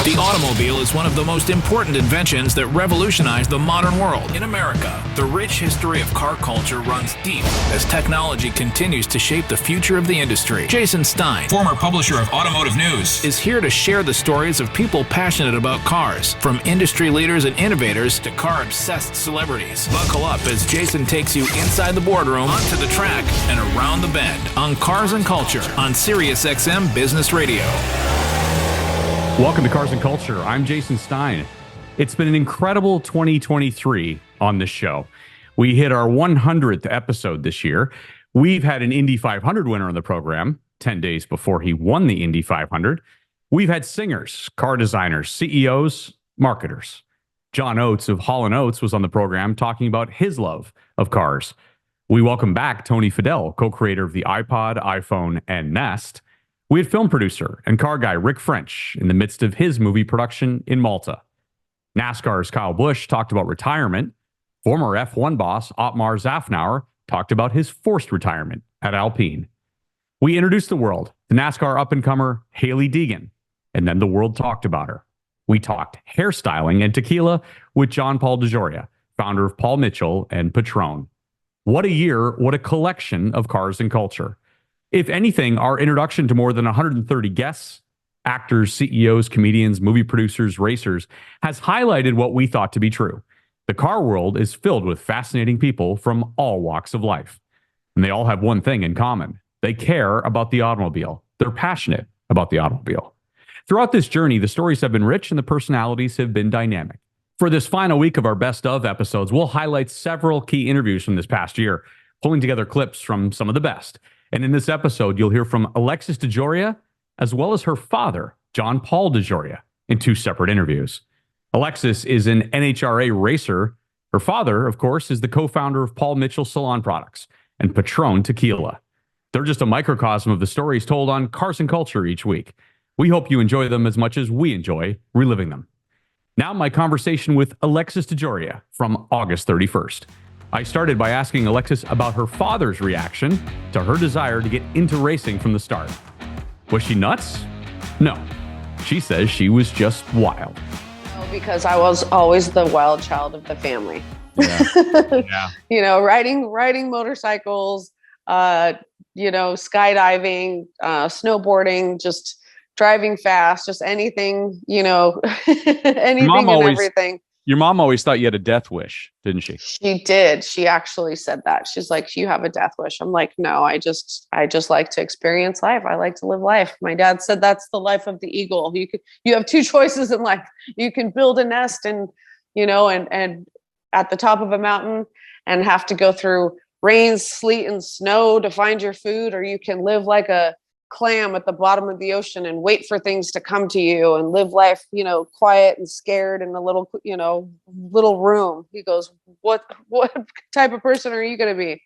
The automobile is one of the most important inventions that revolutionized the modern world. In America, the rich history of car culture runs deep as technology continues to shape the future of the industry. Jason Stein, former publisher of Automotive News, is here to share the stories of people passionate about cars, from industry leaders and innovators to car-obsessed celebrities. Buckle up as Jason takes you inside the boardroom, onto the track, and around the bend on Cars and Culture on SiriusXM Business Radio. Welcome to Cars and Culture. I'm Jason Stein. It's been an incredible 2023 on this show. We hit our 100th episode this year. We've had an Indy 500 winner on the program 10 days before he won the Indy 500. We've had singers, car designers, CEOs, marketers. John Oates of Hall & Oates was on the program talking about his love of cars. We welcome back Tony Fadell, co-creator of the iPod, iPhone, and Nest. We had film producer and car guy Rick French in the midst of his movie production in Malta. NASCAR's Kyle Busch talked about retirement. Former F1 boss Otmar Zafnauer talked about his forced retirement at Alpine. We introduced the world to NASCAR up-and-comer Hailie Deegan, and then the world talked about her. We talked hairstyling and tequila with Paul DeJoria, founder of Paul Mitchell and Patrón. What a year, what a collection of cars and culture. If anything, our introduction to more than 130 guests, actors, CEOs, comedians, movie producers, racers, has highlighted what we thought to be true. The car world is filled with fascinating people from all walks of life. And they all have one thing in common. They care about the automobile. They're passionate about the automobile. Throughout this journey, the stories have been rich and the personalities have been dynamic. For this final week of our Best Of episodes, we'll highlight several key interviews from this past year, pulling together clips from some of the best. And in this episode, you'll hear from Alexis DeJoria, as well as her father, Paul DeJoria, in two separate interviews. Alexis is an NHRA racer. Her father, of course, is the co-founder of Paul Mitchell Salon Products and Patrón Tequila. They're just a microcosm of the stories told on Cars and Culture each week. We hope you enjoy them as much as we enjoy reliving them. Now, my conversation with Alexis DeJoria from August 31st. I started by asking Alexis about her father's reaction to her desire to get into racing from the start. Was she nuts? No. She says she was just wild. No, because I was always the wild child of the family. Yeah. Yeah. Riding motorcycles, skydiving, snowboarding, just driving fast, just anything, anything and everything. Your mom always thought you had a death wish, didn't she? She did. She actually said that. She's like, you have a death wish. I'm like, no, I just like to experience life. I like to live life. My dad said that's the life of the eagle. You have two choices in life. You can build a nest and at the top of a mountain and have to go through rain, sleet, and snow to find your food, or you can live like a clam at the bottom of the ocean and wait for things to come to you and live life, quiet and scared in a little room. He goes, what type of person are you going to be?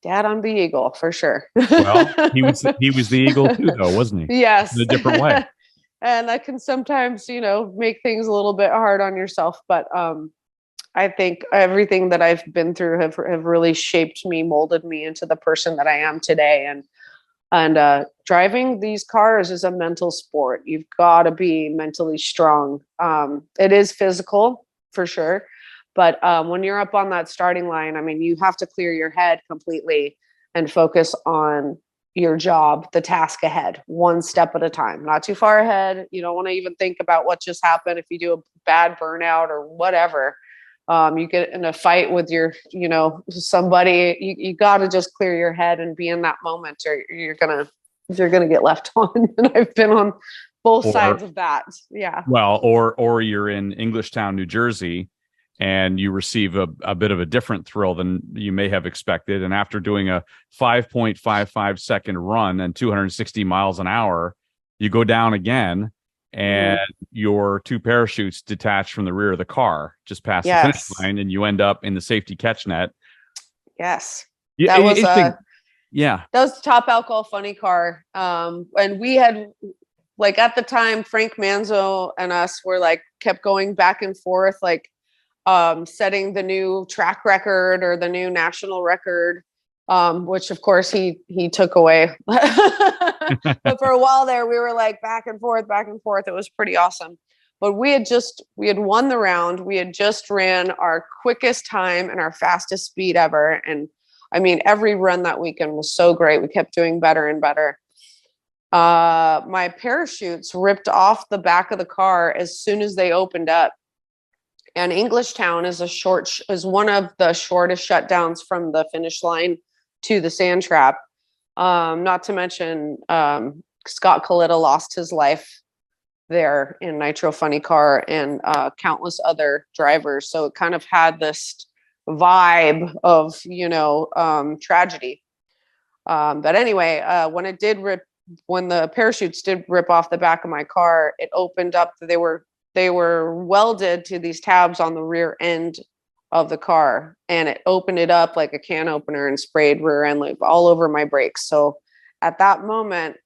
Dad, I'm the eagle for sure. Well, he was the eagle too, though, wasn't he? Yes. In a different way. And that can sometimes, make things a little bit hard on yourself. But I think everything that I've been through have really shaped me, molded me into the person that I am today. And driving these cars is a mental sport. You've got to be mentally strong. It is physical for sure. But when you're up on that starting line, you have to clear your head completely and focus on your job, the task ahead, one step at a time, not too far ahead. You don't want to even think about what just happened. If you do a bad burnout or whatever, you get in a fight with your, somebody, you got to just clear your head and be in that moment, or you're going to get left on. And I've been on both sides of that. Yeah. Well, or you're in Englishtown, New Jersey, and you receive a bit of a different thrill than you may have expected. And after doing a 5.55 second run and 260 miles an hour, you go down again. And your two parachutes detach from the rear of the car just past the finish line, and you end up in the safety catch net. Yes. Yeah, that was Top Alcohol Funny Car. And we had, at the time, Frank Manzo and us were kept going back and forth, setting the new track record or the new national record. Which of course he took away. But for a while there, we were back and forth. It was pretty awesome. But we had won the round. We had just ran our quickest time and our fastest speed ever. And I mean, every run that weekend was so great. We kept doing better and better. My parachutes ripped off the back of the car as soon as they opened up. And Englishtown is one of the shortest shutdowns from the finish line to the sand trap. Not to mention, Scott Kalita lost his life there in Nitro Funny Car, and countless other drivers. So it kind of had this vibe of, tragedy. But anyway, when the parachutes did rip off the back of my car, it opened up. They were welded to these tabs on the rear end of the car, and it opened it up like a can opener and sprayed rear end lube all over my brakes. So at that moment,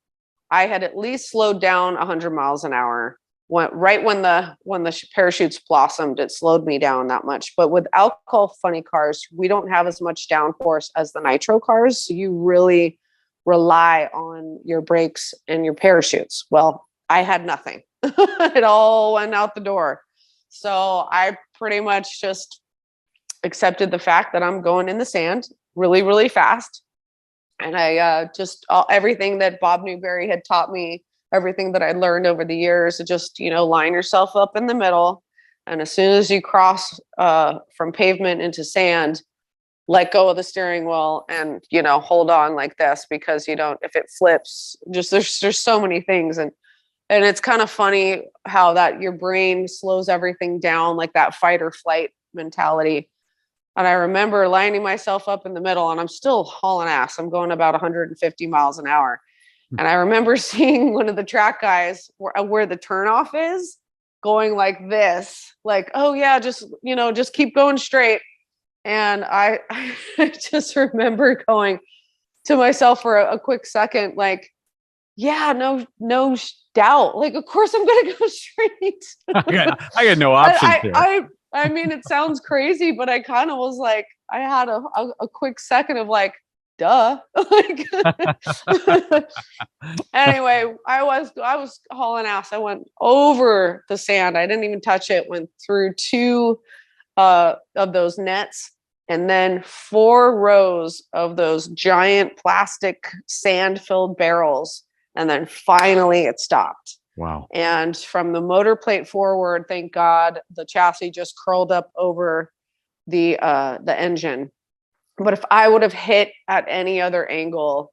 I had at least slowed down 100 miles an hour. When the parachutes blossomed, it slowed me down that much. But with alcohol funny cars, we don't have as much downforce as the nitro cars. So you really rely on your brakes and your parachutes. Well, I had nothing. It all went out the door. So I pretty much just accepted the fact that I'm going in the sand really, really fast. And I everything that Bob Newberry had taught me, everything that I learned over the years, just, line yourself up in the middle. And as soon as you cross from pavement into sand, let go of the steering wheel and, hold on like this, because if it flips, just there's so many things. And it's kind of funny how that your brain slows everything down, like that fight or flight mentality. And I remember lining myself up in the middle, and I'm still hauling ass. I'm going about 150 miles an hour. And I remember seeing one of the track guys where the turnoff is going like this, like, oh yeah, just keep going straight. And I just remember going to myself for a quick second, like, yeah, no doubt. Like, of course I'm going to go straight. I got no options here. I mean, it sounds crazy, but I kind of was like, I had a quick second of like, duh. Anyway, I was hauling ass. I went over the sand. I didn't even touch it. Went through 2 of those nets, and then 4 rows of those giant plastic sand-filled barrels. And then finally it stopped. Wow. And from the motor plate forward, thank God, the chassis just curled up over the engine. But if I would have hit at any other angle,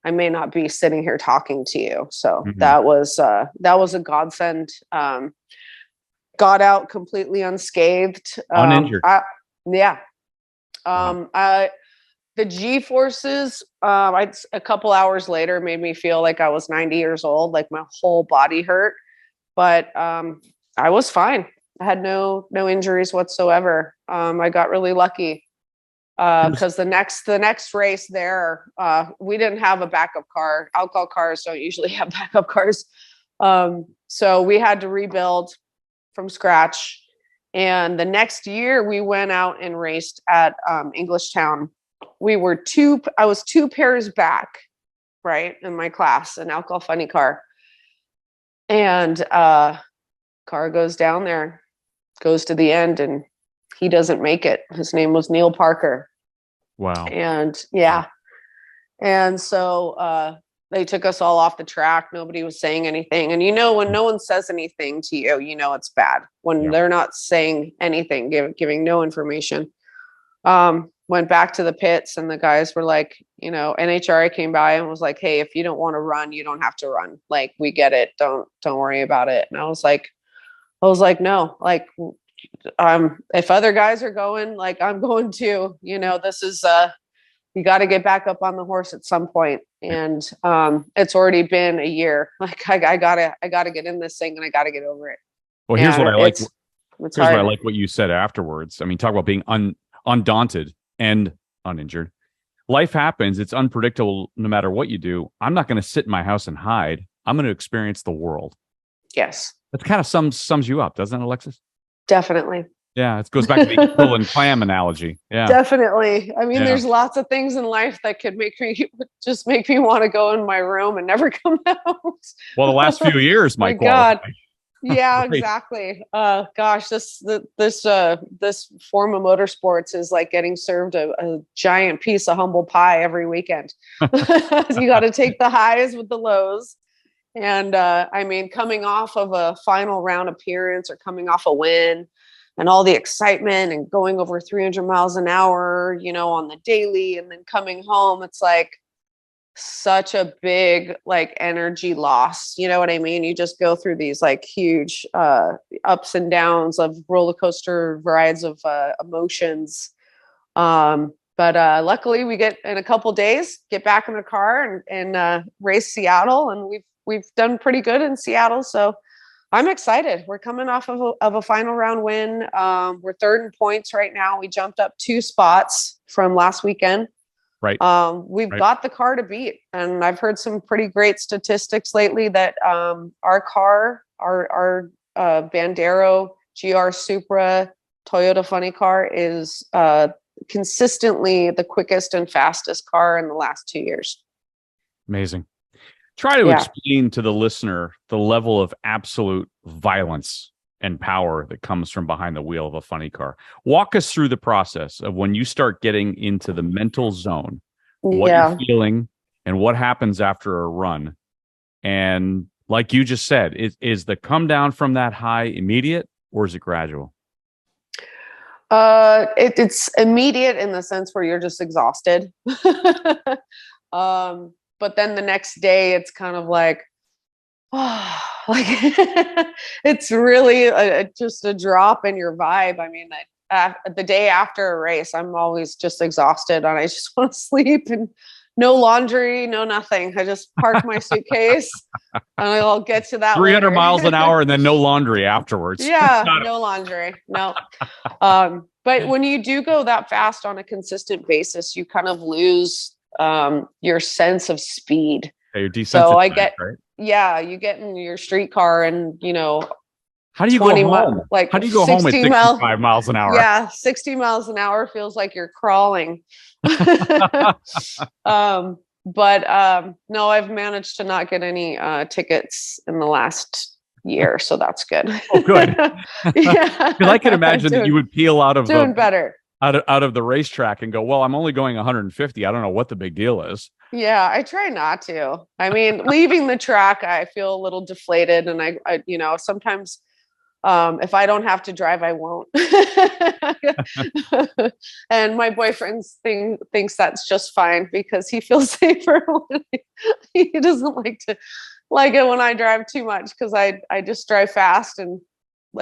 I may not be sitting here talking to you. So that was a godsend. Got out completely unscathed. Uninjured. Yeah. Wow. The G-forces, a couple hours later made me feel like I was 90 years old, like my whole body hurt. But I was fine. I had no injuries whatsoever. I got really lucky because the next race there, we didn't have a backup car. Alcohol cars don't usually have backup cars. So we had to rebuild from scratch. And the next year we went out and raced at Englishtown. I was 2 pairs back, right, in my class, an alcohol funny car. And car goes down there, goes to the end, and he doesn't make it. His name was Neil Parker. Wow. And yeah. And so they took us all off the track. Nobody was saying anything. And when no one says anything to you, it's bad. When they're not saying anything, giving no information. Went back to the pits, and the guys were like, NHRA came by and was like, hey, if you don't want to run, you don't have to run. Like, we get it. Don't worry about it. And I was like, no, like, if other guys are going, like, I'm going too. This is you got to get back up on the horse at some point. And it's already been a year. Like, I gotta get in this thing, and I gotta get over it. Well, here's what I like. Here's what I like what you said afterwards. I mean, talk about being undaunted and uninjured. Life happens. It's unpredictable no matter what you do. I'm not going to sit in my house and hide. I'm going to experience the world. Yes. That kind of sums you up, doesn't it, Alexis? Definitely. Yeah, it goes back to the eel and clam analogy. Yeah, definitely. I mean, there's lots of things in life that could make me want to go in my room and never come out. Well, the last few years, my God. Yeah, Right. exactly. Gosh, this form of motorsports is like getting served a giant piece of humble pie every weekend. You got to take the highs with the lows. And I mean, coming off of a final round appearance or coming off a win and all the excitement and going over 300 miles an hour, on the daily, and then coming home, it's like such a big like energy loss. You know what I mean? You just go through these like huge ups and downs of roller coaster rides of emotions. But luckily we get in a couple days, get back in the car and race Seattle, and we've done pretty good in Seattle. So I'm excited. We're coming off of a final round win. We're third in points right now. We jumped up 2 spots from last weekend. Right. We've Right. got the car to beat, and I've heard some pretty great statistics lately that our car, our Bandero GR Supra Toyota Funny Car is consistently the quickest and fastest car in the last 2 years. Amazing. Try to Yeah. explain to the listener the level of absolute violence and power that comes from behind the wheel of a funny car. Walk us through the process of when you start getting into the mental zone, what Yeah. you're feeling and what happens after a run. And like you just said, is the come down from that high immediate or is it gradual? It's immediate in the sense where you're just exhausted. But then the next day it's kind of like, like it's really just a drop in your vibe. I mean, the day after a race, I'm always just exhausted and I just want to sleep, and no laundry, no nothing. I just park my suitcase and I'll get to that 300 later. miles an hour and then no laundry afterwards. Yeah, no laundry. No. But when you do go that fast on a consistent basis, you kind of lose your sense of speed. Yeah, you're So I desensitized, get, right? yeah, you get in your street car and, How do you go 20 home? like How do you go home at 60 65 miles an hour? Yeah, 60 miles an hour feels like you're crawling. No, I've managed to not get any tickets in the last year, so that's good. Oh, good. Yeah, Because I can imagine that you would peel out of doing better. out of the racetrack and go, well, I'm only going 150. I don't know what the big deal is. Yeah, I try not to. I mean, leaving the track, I feel a little deflated, and I sometimes if I don't have to drive, I won't. And my boyfriend thinks that's just fine because he feels safer when he doesn't like it when I drive too much, because I just drive fast, and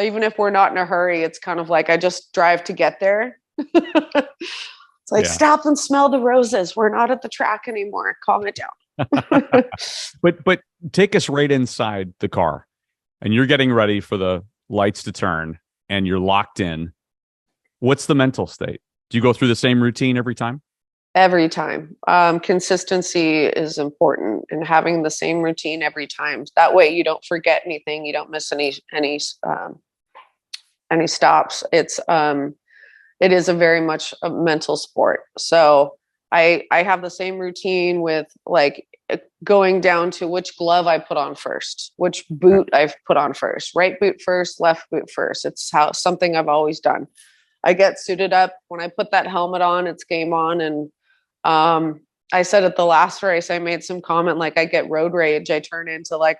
even if we're not in a hurry, it's kind of like I just drive to get there. It's like, Yeah. stop and smell the roses. We're not at the track anymore. Calm it down. But take us right inside the car, and you're getting ready for the lights to turn, and you're locked in. What's the mental state? Do you go through the same routine every time? Every time. Consistency is important, and having the same routine every time. That way you don't forget anything. You don't miss any stops. It is a very much a mental sport. So I have the same routine with like going down to which glove I put on first, which boot I've put on first, right boot first, left boot first. It's something I've always done. I get suited up. When I put that helmet on, it's game on. And I said at the last race, I made some comment like I get road rage. I turn into like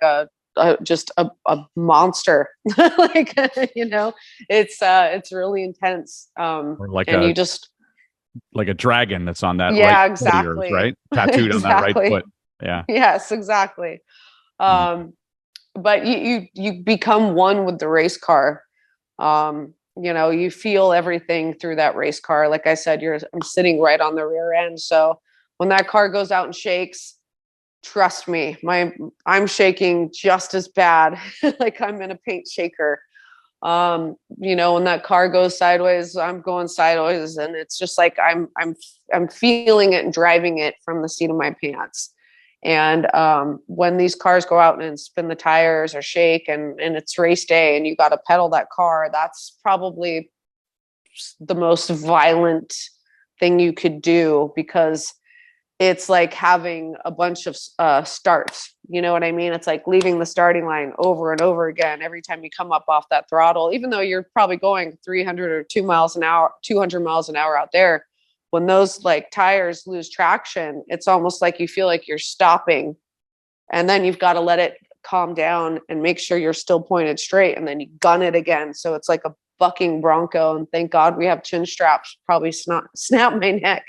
just a monster. Like, it's really intense. Or like and you just like a dragon that's on that Yeah, right foot of yours, exactly. right? Tattooed on that right Exactly. foot. Yeah. Yes, exactly. But you become one with the race car. You feel everything through that race car. Like I said, I'm sitting right on the rear end. So when that car goes out and shakes, trust me, I'm shaking just as bad. Like I'm in a paint shaker. When that car goes sideways, I'm going sideways, and it's just like I'm feeling it and driving it from the seat of my pants. And when these cars go out and spin the tires or shake, and it's race day and you got to pedal that car, that's probably the most violent thing you could do, because it's like having a bunch of starts. You know what I mean? It's like leaving the starting line over and over again every time you come up off that throttle, even though you're probably going 300 or 2 miles an hour, 200 miles an hour out there. When those like tires lose traction, it's almost like you feel like you're stopping, and then you've got to let it calm down and make sure you're still pointed straight, and then you gun it again. So it's like a bucking bronco, and thank God we have chin straps. Probably snap my neck.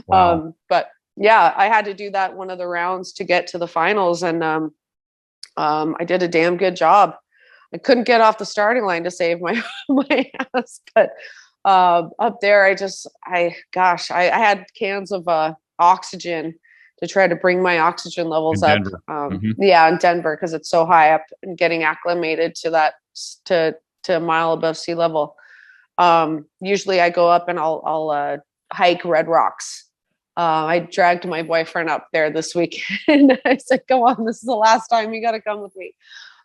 Wow. But yeah, I had to do that one of the rounds to get to the finals, and I did a damn good job. I couldn't get off the starting line to save my my ass, but up there, I had cans of oxygen to try to bring my oxygen levels up. Yeah, in Denver, because it's so high up, and getting acclimated to that to a mile above sea level. Usually I go up and I'll hike Red Rocks. I dragged my boyfriend up there this weekend. I said, "Come on, this is the last time. You got to come with me."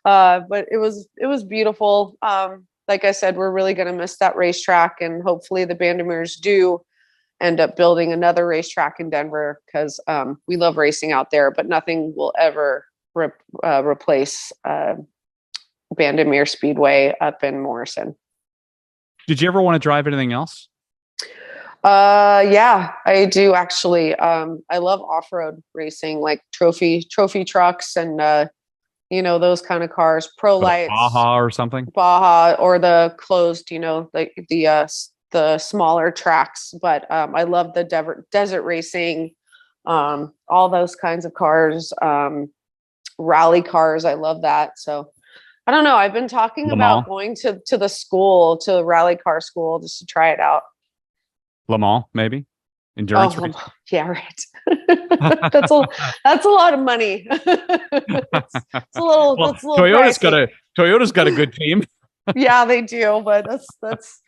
But it was beautiful. Like I said, we're really going to miss that racetrack, and hopefully the Bandemiers do end up building another racetrack in Denver, because we love racing out there, but nothing will ever replace Bandemier Speedway up in Morrison. Did you ever want to drive anything else? Yeah, I do actually. I love off-road racing, like trophy trucks, and those kind of cars, pro lights, Baja or something. Baja, or the closed, like the smaller tracks. But I love the desert racing, all those kinds of cars, rally cars. I love that. So I don't know. I've been talking about going to the rally car school, just to try it out. Le Mans, maybe endurance. Yeah, right. That's a lot of money. It's a little. Well, that's a little Toyota's got a good team. Yeah, they do, but that's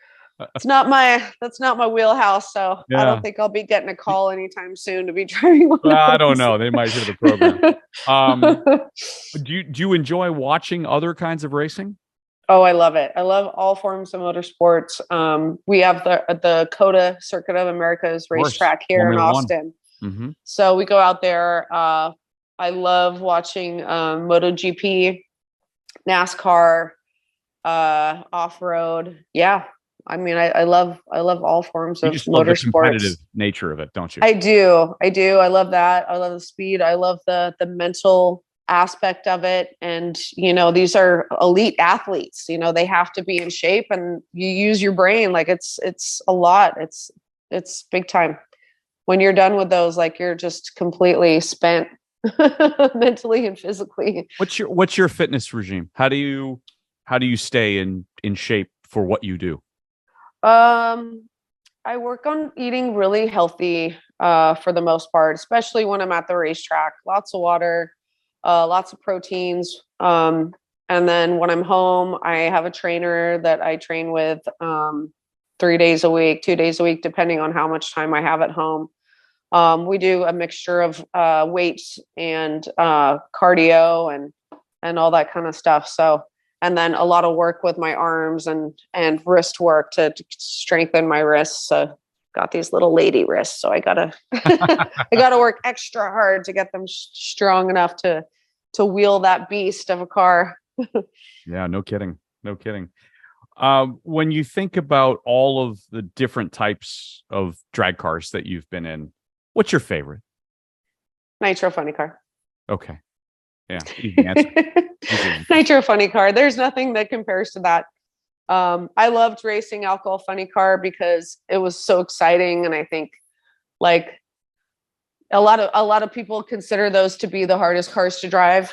not my wheelhouse. So yeah. I don't think I'll be getting a call anytime soon to be driving one. I don't know. They might hear the program. Do you enjoy watching other kinds of racing? Oh, I love it. I love all forms of motorsports. We have the COTA Circuit of America's racetrack here Formula in Austin. Mm-hmm. So we go out there. I love watching MotoGP, NASCAR, off-road. Yeah. I mean, I love all forms of motorsports. Love the competitive nature of it, don't you? I do. I love that. I love the speed. I love the mental aspect of it. And, these are elite athletes, they have to be in shape, and you use your brain. Like it's a lot. It's big time. When you're done with those, like you're just completely spent mentally and physically. What's your fitness regime? How do you stay in shape for what you do? I work on eating really healthy, for the most part, especially when I'm at the racetrack. Lots of water, lots of proteins. And then when I'm home, I have a trainer that I train with, 3 days a week, 2 days a week, depending on how much time I have at home. We do a mixture of, weights and, cardio and all that kind of stuff. So, and then a lot of work with my arms and wrist work to strengthen my wrists. So got these little lady wrists. So I gotta, work extra hard to get them strong enough to wheel that beast of a car. Yeah, no kidding. When you think about all of the different types of drag cars that you've been in, what's your favorite? Nitro Funny Car. Okay. Yeah. Easy answer. Nitro Funny Car. There's nothing that compares to that. I loved racing Alcohol Funny Car because it was so exciting. And I think like a lot of people consider those to be the hardest cars to drive,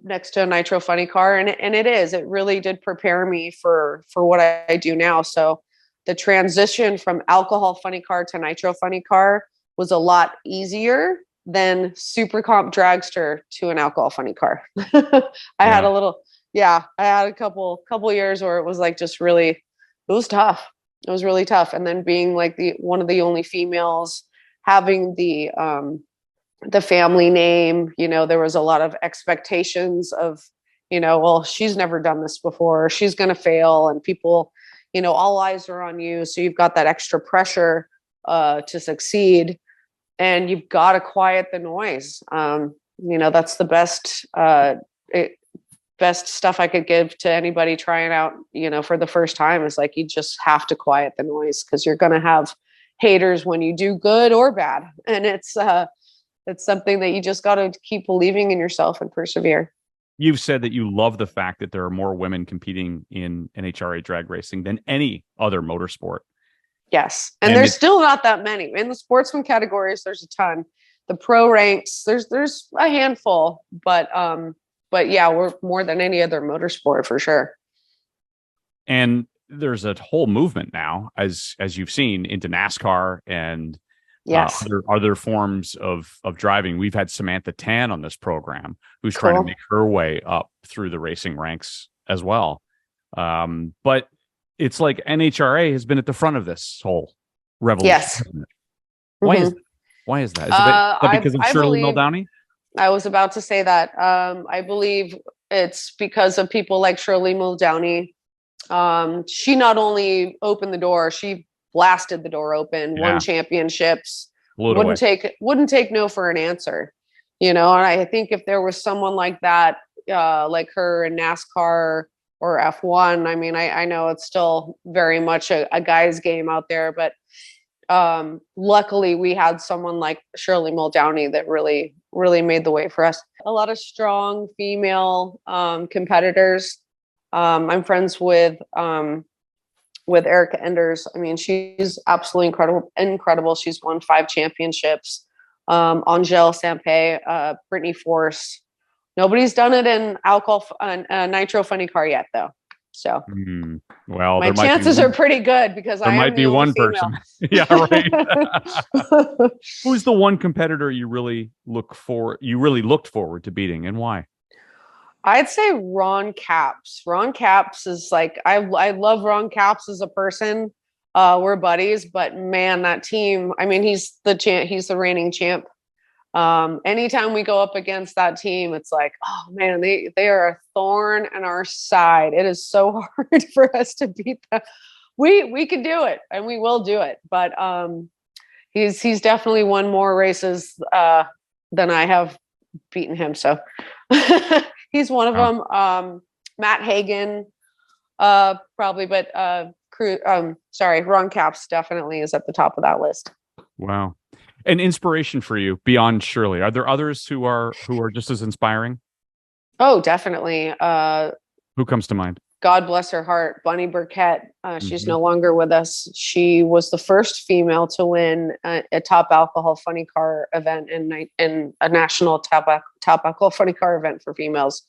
next to a Nitro Funny Car. And it is, it really did prepare me for what I do now. So the transition from Alcohol Funny Car to Nitro Funny Car was a lot easier than Super Comp Dragster to an Alcohol Funny Car. I had a couple years where it was like just really, it was tough. It was really tough. And then being like one of the only females, having the family name, there was a lot of expectations of, well, she's never done this before, she's going to fail, and people, all eyes are on you. So you've got that extra pressure to succeed. and you've got to quiet the noise. That's the best stuff I could give to anybody trying out, for the first time, is like, you just have to quiet the noise, because you're going to have haters when you do good or bad. And it's something that you just got to keep believing in yourself and persevere. You've said that you love the fact that there are more women competing in NHRA drag racing than any other motorsport. Yes. And there's still not that many. In the sportsman categories, there's a ton. The pro ranks, there's a handful, but yeah, we're more than any other motorsport for sure. And there's a whole movement now, as you've seen, into NASCAR and yes, other forms of driving. We've had Samantha Tan on this program, who's trying to make her way up through the racing ranks as well. But it's like NHRA has been at the front of this whole revolution. Yes. Why is that? Why is that? Is it because of Shirley Muldowney? I was about to say that. I believe it's because of people like Shirley Muldowney. She not only opened the door, she blasted the door open, won championships, wouldn't take no for an answer, and I think if there was someone like that, like her in NASCAR or F1, I mean, I know it's still very much a guy's game out there, but luckily we had someone like Shirley Muldowney that really, really made the way for us. A lot of strong female competitors. I'm friends with Erica Enders. I mean, she's absolutely incredible. She's won 5 championships. Angèle Sampé, Brittany Force. Nobody's done it in Nitro Funny Car yet, though. So, well, my chances are pretty good, because there might be one person. Yeah, right. Who's the one competitor you really looked forward to beating, and why? I'd say Ron Capps. Ron Capps is like, I love Ron Capps as a person. We're buddies, but man, that team, I mean, he's the reigning champ. Anytime we go up against that team, it's like, oh man, they are a thorn in our side. It is so hard for us to beat them. We can do it, and we will do it. But he's definitely won more races than I have beaten him. So he's one of them. Matt Hagan, probably, but Ron Capps definitely is at the top of that list. Wow. An inspiration for you beyond Shirley. Are there others who are just as inspiring? Oh, definitely. Who comes to mind? God bless her heart, Bunny Burkett. She's no longer with us. She was the first female to win a top alcohol funny car event in a national top alcohol funny car event for females.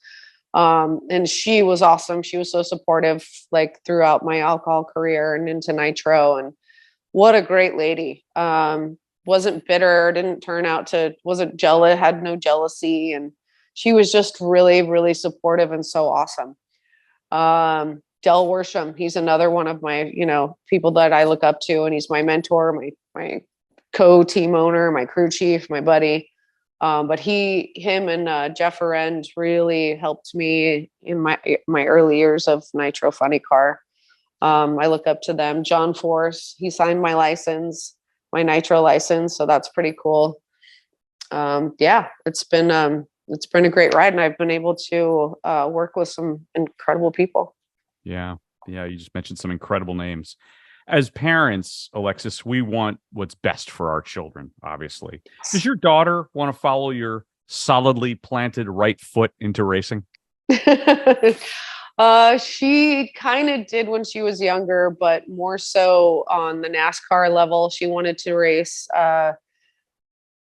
And she was awesome. She was so supportive, like throughout my alcohol career and into Nitro. And what a great lady. Wasn't bitter, wasn't jealous, had no jealousy. And she was just really, really supportive and so awesome. Del Worsham, he's another one of my, people that I look up to, and he's my mentor, my co-team owner, my crew chief, my buddy. But him and Jeff Arend really helped me in my early years of Nitro Funny Car. I look up to them. John Force, he signed my license, my Nitro license, so that's pretty cool. It's been a great ride, and I've been able to work with some incredible people. Yeah, you just mentioned some incredible names. As parents, Alexis, we want what's best for our children, obviously. Does your daughter want to follow your solidly planted right foot into racing? She kind of did when she was younger, but more so on the NASCAR level. She wanted to race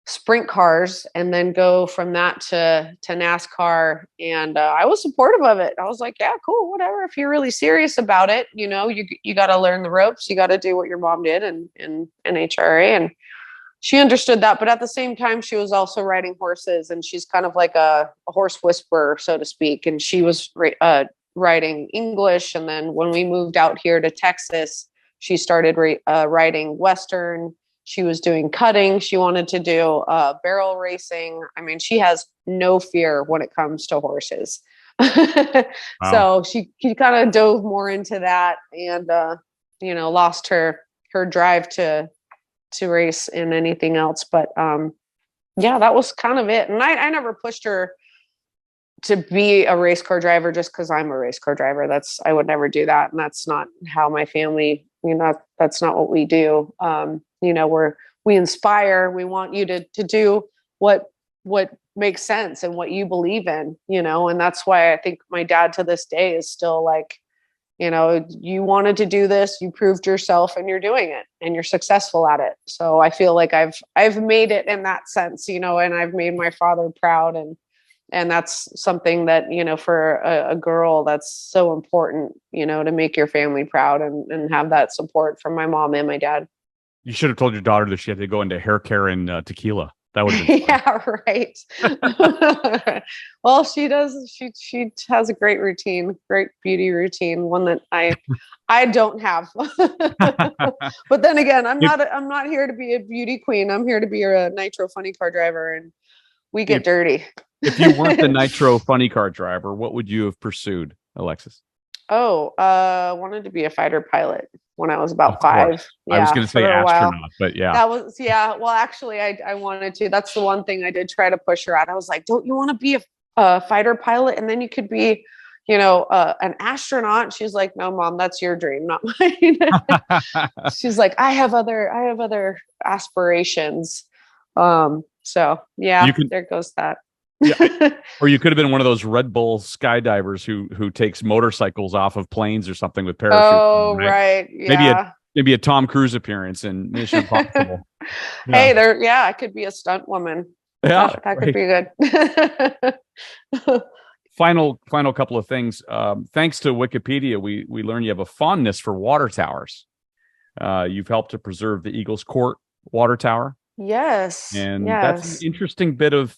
sprint cars and then go from that to NASCAR. And I was supportive of it. I was like, yeah, cool, whatever. If you're really serious about it, you got to learn the ropes. You got to do what your mom did in NHRA. And she understood that. But at the same time, she was also riding horses, and she's kind of like a horse whisperer, so to speak. And she was riding English. And then when we moved out here to Texas, she started riding Western. She was doing cutting. She wanted to do barrel racing. I mean, she has no fear when it comes to horses. Wow. So she kind of dove more into that, and lost her drive to to race in anything else. But yeah, that was kind of it. And I never pushed her to be a race car driver just because I'm a race car driver. I would never do that. And that's not how my family, that's not what we do. We inspire, we want you to do what makes sense and what you believe in, and that's why I think my dad to this day is still like, you wanted to do this, you proved yourself and you're doing it and you're successful at it. So I feel like I've made it in that sense, and I've made my father proud, and that's something that, for a girl, that's so important, to make your family proud and have that support from my mom and my dad. You should have told your daughter that she had to go into hair care and tequila. That would have been yeah, right. Well, she does. She has a great routine, great beauty routine, one that I don't have. But then again, I'm not here to be a beauty queen. I'm here to be a Nitro Funny Car driver, and we get dirty. If you weren't the Nitro Funny Car driver, what would you have pursued, Alexis? Wanted to be a fighter pilot when I was about 5. Yeah, I was going to say astronaut, but yeah. That was, well, actually I wanted to. That's the one thing I did try to push her at. I was like, don't you want to be a fighter pilot? And then you could be, an astronaut. She's like, no, Mom, that's your dream, not mine. She's like, I have other aspirations. So yeah, there goes that. Yeah. Or you could have been one of those Red Bull skydivers who takes motorcycles off of planes or something with parachutes. Oh, right. Yeah. Maybe a Tom Cruise appearance in Mission Impossible. Hey, I could be a stunt woman. Yeah, that could be good. Final couple of things. Thanks to Wikipedia, we learned you have a fondness for water towers. You've helped to preserve the Eagles Court water tower. Yes. And that's an interesting bit of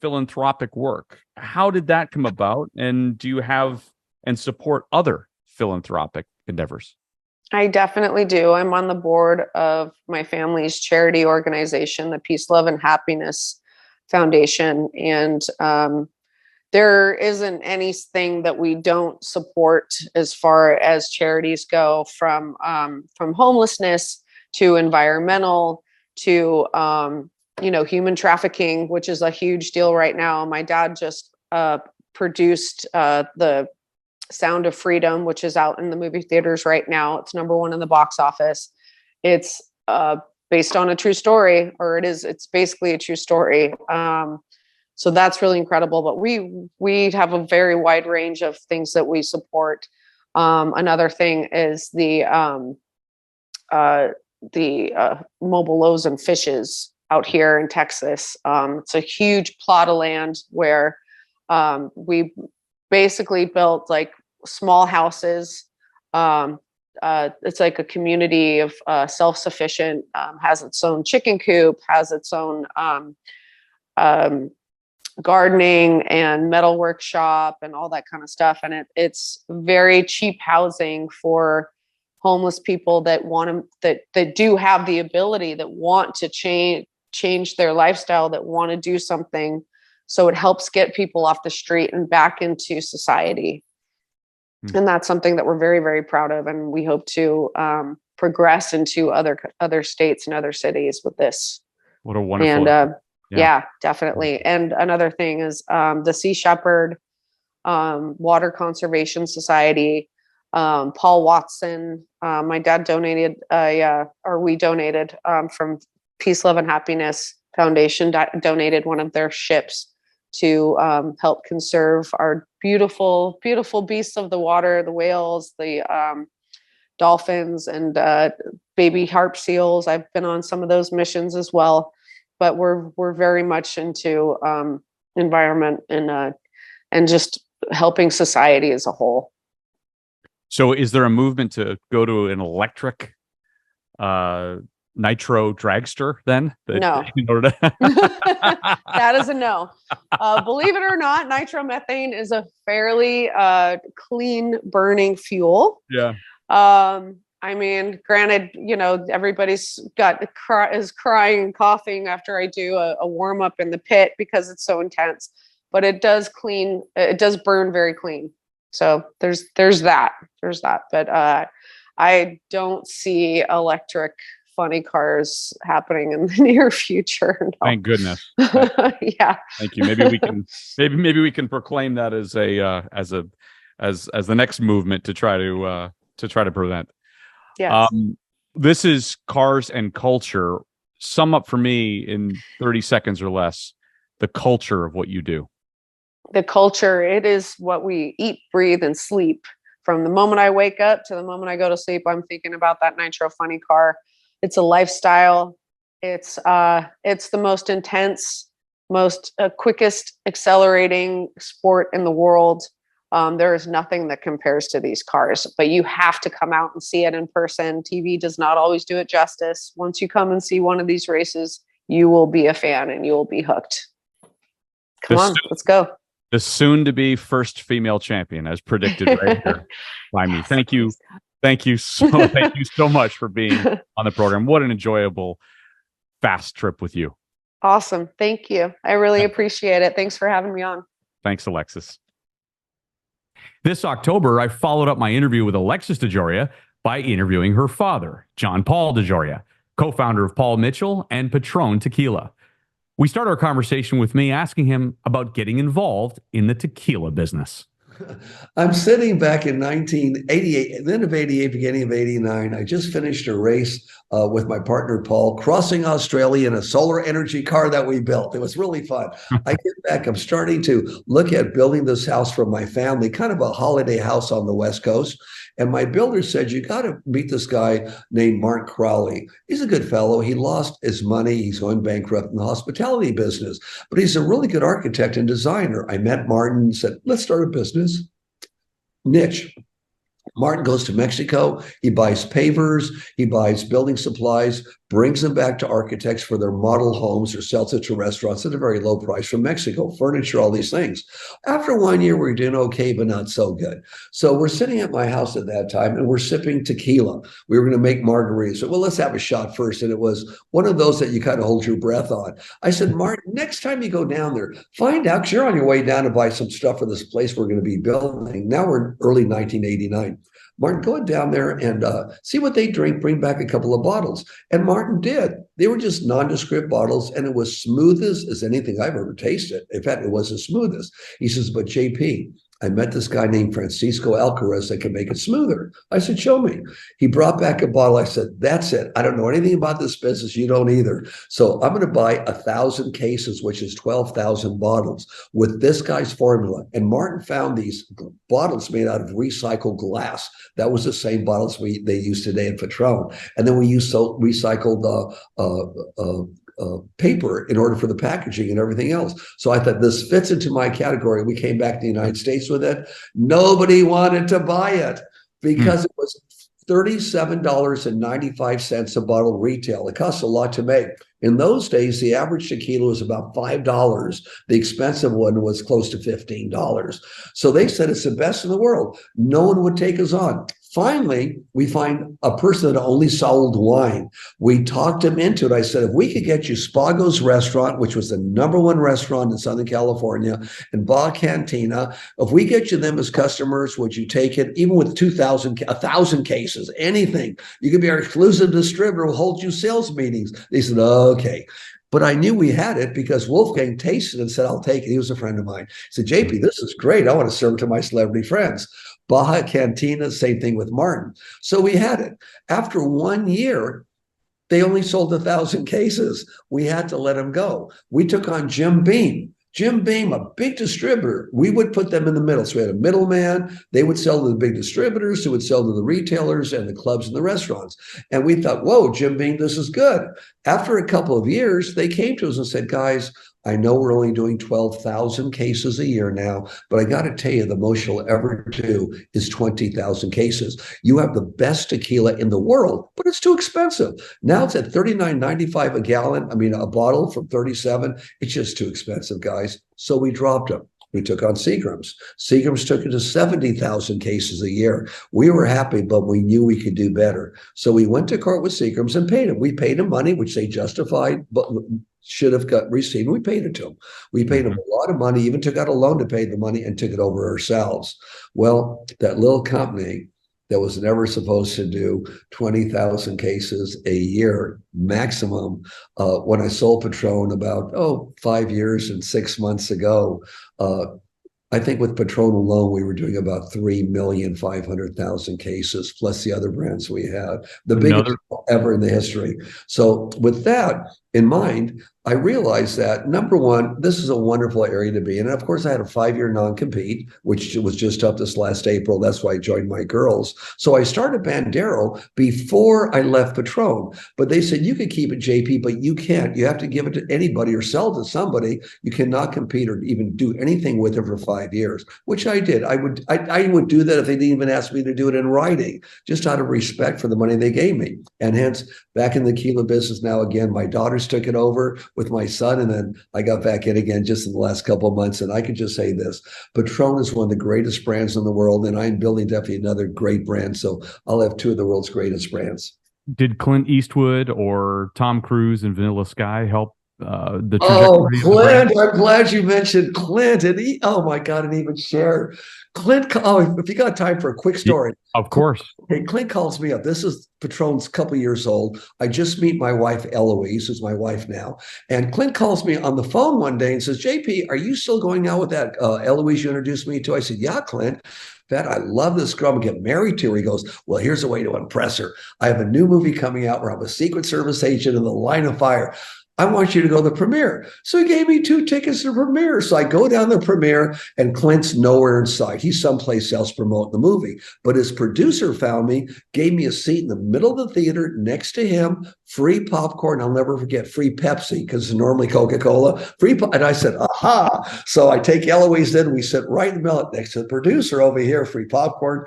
philanthropic work. How did that come about? And do you have and support other philanthropic endeavors? I definitely do. I'm on the board of my family's charity organization, the Peace, Love, and Happiness Foundation. And there isn't anything that we don't support as far as charities go, from homelessness to environmental to human trafficking, which is a huge deal right now. My dad just produced the Sound of Freedom, which is out in the movie theaters right now. It's #1 in the box office. It's based on a true story, or it's basically a true story. So that's really incredible. But we have a very wide range of things that we support. Another thing is the mobile loaves and fishes out here in Texas. It's a huge plot of land where we basically built like small houses. It's like a community of self-sufficient, has its own chicken coop, has its own gardening and metal workshop and all that kind of stuff. And it's very cheap housing for homeless people that that do have the ability, that want to change their lifestyle, that want to do something. So it helps get people off the street and back into society. And that's something that we're very, very proud of. And we hope to progress into other states and other cities with this. What a wonderful. And yeah, definitely. And another thing is the Sea Shepherd Water Conservation Society. Paul Watson, my dad donated, we donated from Peace, Love, and Happiness Foundation, donated one of their ships to help conserve our beautiful, beautiful beasts of the water, the whales, the dolphins, and baby harp seals. I've been on some of those missions as well, but we're very much into environment and just helping society as a whole. So is there a movement to go to an electric nitro dragster then? No. In order to that is a no. Believe it or not, nitromethane is a fairly clean burning fuel. Yeah. I mean, granted, everybody's is crying and coughing after I do a warm up in the pit because it's so intense, but it does burn very clean. So there's that. But I don't see electric funny cars happening in the near future. No. Thank goodness. Yeah. Thank you. Maybe we can proclaim that as the next movement to try to prevent. Yes. This is Cars and Culture. Sum up for me in 30 seconds or less the culture of what you do. The culture, it is what we eat, breathe, and sleep. From the moment I wake up to the moment I go to sleep, I'm thinking about that Nitro Funny Car. It's a lifestyle. It's the most intense, most quickest accelerating sport in the world. There is nothing that compares to these cars, but you have to come out and see it in person. TV does not always do it justice. Once you come and see one of these races, you will be a fan and you will be hooked. Come on, let's go. The soon-to-be first female champion, as predicted right here by me. Thank you so much for being on the program. What an enjoyable, fast trip with you. Awesome. Thank you. I really appreciate it. Thanks for having me on. Thanks, Alexis. This October, I followed up my interview with Alexis DeJoria by interviewing her father, John Paul DeJoria, co-founder of Paul Mitchell and Patrón Tequila. We start our conversation with me asking him about getting involved in the tequila business. I'm sitting back in 1988, the end of 88, beginning of 89. I just finished a race with my partner, Paul, crossing Australia in a solar energy car that we built. It was really fun. I get back, I'm starting to look at building this house for my family, kind of a holiday house on the West Coast. And my builder said, you got to meet this guy named Mark Crowley. He's a good fellow. He lost his money. He's going bankrupt in the hospitality business, but he's a really good architect and designer. I met Martin and said, let's start a business. Niche. Martin goes to Mexico. He buys pavers. He buys building supplies, brings them back to architects for their model homes or sells it to restaurants at a very low price from Mexico, furniture, all these things. After 1 year, we're doing okay, but not so good. So we're sitting at my house at that time and we're sipping tequila. We were going to make margaritas. So, well, let's have a shot first. And it was one of those that you kind of hold your breath on. I said, Martin, next time you go down there, find out, because you're on your way down to buy some stuff for this place we're going to be building. Now we're in early 1989. Martin, go down there and see what they drink, bring back a couple of bottles. And Martin did. They were just nondescript bottles, and it was smooth as anything I've ever tasted. In fact, it was as smooth as. He says, but JP, I met this guy named Francisco Alcaraz that can make it smoother. I said, show me. He brought back a bottle. I said, that's it. I don't know anything about this business. You don't either. So I'm going to buy 1,000 cases, which is 12,000 bottles with this guy's formula. And Martin found these bottles made out of recycled glass. That was the same bottles they use today in Patrón. And then we used recycled paper in order for the packaging and everything else. So I thought this fits into my category. We came back to the United States with it. Nobody wanted to buy it because it was $37.95 a bottle retail. It costs a lot to make. In those days, the average tequila was about $5. The expensive one was close to $15. So they said it's the best in the world. No one would take us on. Finally, we find a person that only sold wine. We talked him into it. I said, if we could get you Spago's restaurant, which was the #1 restaurant in Southern California, and Bar Cantina, if we get you them as customers, would you take it? Even with 1,000 cases, anything. You could be our exclusive distributor. We'll hold you sales meetings. They said, okay. But I knew we had it because Wolfgang tasted it and said, I'll take it. He was a friend of mine. He said, JP, this is great. I want to serve it to my celebrity friends. Baja Cantina, same thing with Martin. So we had it. After 1 year, they only sold 1,000 cases. We had to let them go. We took on Jim Beam. Jim Beam, a big distributor, we would put them in the middle. So we had a middleman. They would sell to the big distributors who would sell to the retailers and the clubs and the restaurants. And we thought, whoa, Jim Beam, this is good. After a couple of years, they came to us and said, guys, I know we're only doing 12,000 cases a year now, but I got to tell you, the most you'll ever do is 20,000 cases. You have the best tequila in the world, but it's too expensive. Now it's at $39.95 a gallon. I mean, a bottle from 37. It's just too expensive, guys. So we dropped them. We took on Seagram's. Seagram's took it to 70,000 cases a year. We were happy, but we knew we could do better. So we went to court with Seagram's and paid them. We paid them money, which they justified, but should have received. We paid it to them. We paid them a lot of money, even took out a loan to pay the money and took it over ourselves. Well, that little company that was never supposed to do 20,000 cases a year maximum. When I sold Patrón about 5 years and 6 months ago, I think with Patrón alone, we were doing about 3,500,000 cases, plus the other brands we had, the biggest ever in the history. So with that in mind, I realized that, number one, this is a wonderful area to be in. And of course, I had a 5-year non-compete, which was just up this last April. That's why I joined my girls. So I started Bandero before I left Patrón. But they said, you can keep it, JP, but you can't. You have to give it to anybody or sell to somebody. You cannot compete or even do anything with it for 5 years, which I did. I would do that if they didn't even ask me to do it in writing, just out of respect for the money they gave me. And hence, back in the tequila business now again, my daughters took it over with my son, and then I got back in again just in the last couple of months. And I can just say this: Patrón is one of the greatest brands in the world, and I'm building definitely another great brand. So I'll have two of the world's greatest brands. Did Clint Eastwood or Tom Cruise and Vanilla Sky help the trajectory? Oh, Clint! I'm glad you mentioned Clint. And oh my God, and even Cher. Clint, if you got time for a quick story. Of course. Okay, Clint calls me up. This is Patrón's couple years old. I just meet my wife, Eloise, who's my wife now. And Clint calls me on the phone one day and says, JP, are you still going out with that Eloise you introduced me to? I said, yeah, Clint. That I love this girl. I'm gonna get married to her. He goes, well, here's a way to impress her. I have a new movie coming out where I'm a Secret Service agent in the line of fire. I want you to go to the premiere. So he gave me 2 tickets to the premiere. So I go down the premiere, and Clint's nowhere in sight. He's someplace else promoting the movie. But his producer found me, gave me a seat in the middle of the theater next to him, free popcorn. I'll never forget, free Pepsi, because it's normally Coca-Cola. And I said, aha. So I take Eloise in. We sit right in the middle next to the producer over here, free popcorn.